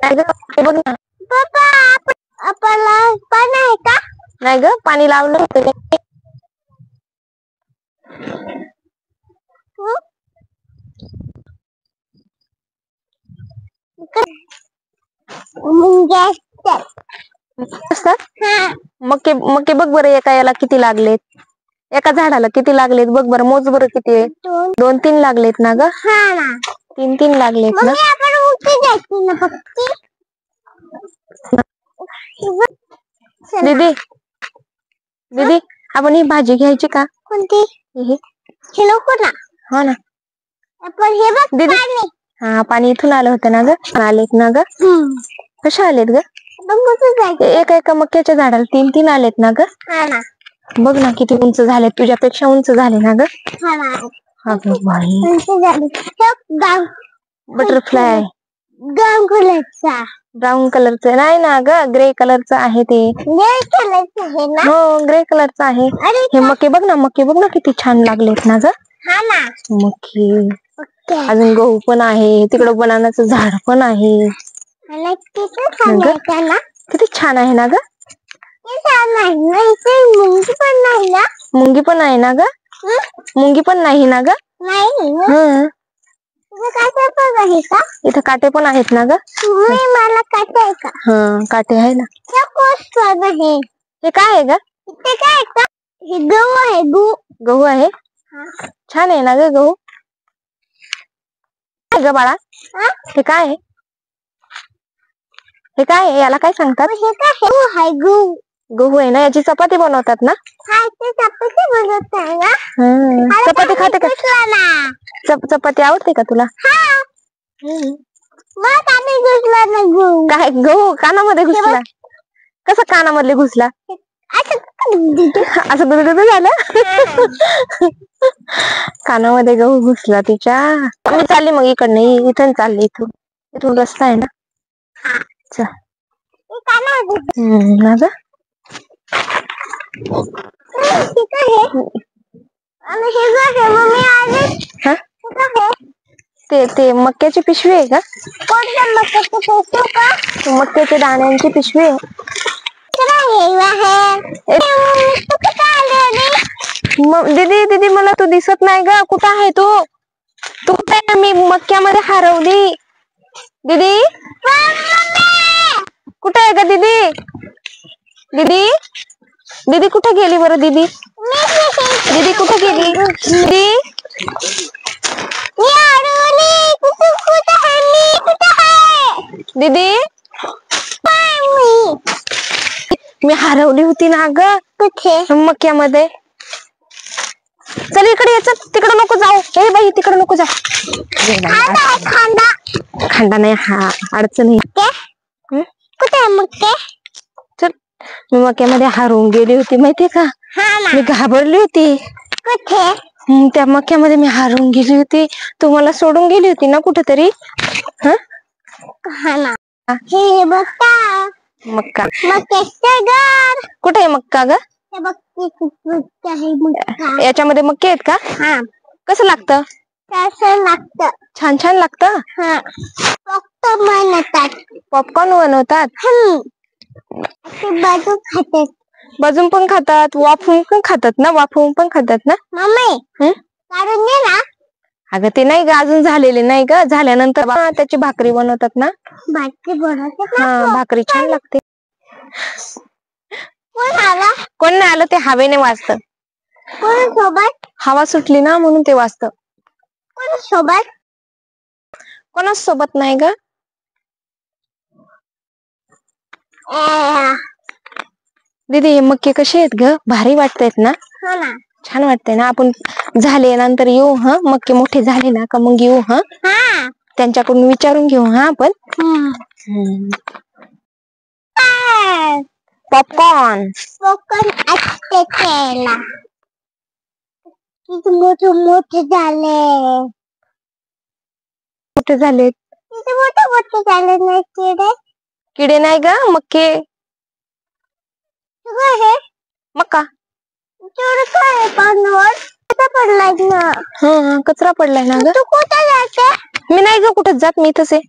बघ ना पप्पा, आपल्याला पाणी आहे का? नाही ग, पाणी लावलं होतं. मक्के मक्के बघ बरं, एका याला किती लागलेत, एका झाडाला किती लागलेत बघ बरं, मोज बरं किती आहे. 2-3 लागलेत ना ग. 3-3 लागलेत ना. दीदी दीदी, आपण ही भाजी घ्यायची का? कोणती? हे नको ना. हो ना. आपण हे बघ दीदी, हा पाणी इथून आलं होतं ना ग. आलेत ना ग. कशा आलेत ग? एका मक्याच्या झाडाला 3-3 आलेत ना ग. बघ ना किती उंच झाले, तुझ्यापेक्षा उंच झाले ना ग. बटरफ्लाय ब्राऊन कलरचं नाही ना ग, ग्रे कलरचं आहे ते. हो, ग्रे कलरचं आहे. हे मके बघ ना, मके बघ ना किती छान लागलेत ना ग. मके, अजून गहू पण आहे, तिकडं बनानाचं झाड पण आहे. किती छान आहे ना ग. मुंगी पण आहे ना ग. मुंगी पण नाही ना ग. इथं काटे पण आहेत ना ग. मला काटे आहे का? हा, काटे आहे ना. हे काय आहे ग? हे गहू आहे. गहू आहे. छान आहे ना ग गहू. काय ग बाळा, हे काय आहे? हे काय आहे, याला काय सांगतात? गहू आहे ना, याची चपाती बनवतात ना. चपाती खाते का? चपाती आवडते का तुला? काय गहू कानामध्ये घुसला? कसा कानामध्ये घुसला? असं दुधू झालं. कानामध्ये गहू घुसला तिच्या. मी चालली मग इकडनं, इथून चालली, इथून रस्ता आहे ना. ते मक्याची पिशवी आहे का? मक्याच्या दाण्यांची पिशवी आहे. दीदी दीदी, मला तू दिसत नाही ग. कुठं आहे तू? तू कुठे आहे? मी मक्यामध्ये हरवली. दीदी कुठे आहे ग? दीदी दीदी दीदी कुठे गेली बरं? दीदी दीदी कुठे गेली? दीदी दीदी, मी हरवली होती ना ग. कुठे? मक्यामध्ये. चल इकडे ये, चल. तिकडे नको जाऊ. हे बाई, तिकडे नको जाऊ. खांदा नाही, हा अडचण आहे. कुठे आहे मक्के? चल, मी मक्यामध्ये हरवून गेली होती माहितीये का. मी घाबरली होती. कुठे? त्या मक्यामध्ये मी हरवून गेली होती. तू मला सोडून गेली होती ना कुठेतरी. हे बघा मक्का. मक्याचं घर. कुठे आहे मक्का ग? हे बघ, याच्यामध्ये मक्के आहेत का? कसं लागतं? कसं लागतं? छान छान लागतं. पॉपकॉर्न बनवतात. भाजून पण खातात, वाफवून पण खातात ना. वाफवून पण खातात ना. मम्मी, काढून दे ना. अगं ते नाही ग, अजून झालेले नाही ग. झाल्यानंतर त्याची भाकरी बनवतात ना. हा, भाकरी छान लागते. कोण नाही आलं, ते हवेने वाजतं. सोबत हवा सुटली ना, म्हणून ते वाजतं. सोबत कोणाच सोबत नाही ग. दीदी, हे मक्के कसे आहेत ग? भारी वाटतायत ना. छान वाटतंय ना. आपण झाले नंतर येऊ. मक्के मोठे झाले ना का मग येऊ. त्यांच्याकडून विचारून घेऊ. आपण पॉपकॉर्न मोठे मोठे झाले. मोठे झालेत. मोठे झाले नाही. किडे किडे नाही ग, मक्के. मक्का पडलाय ना. कचरा पडलाय ना ग. तू कुठे जाते? मी नाही ग कुठे जात, मी इथंच आहे.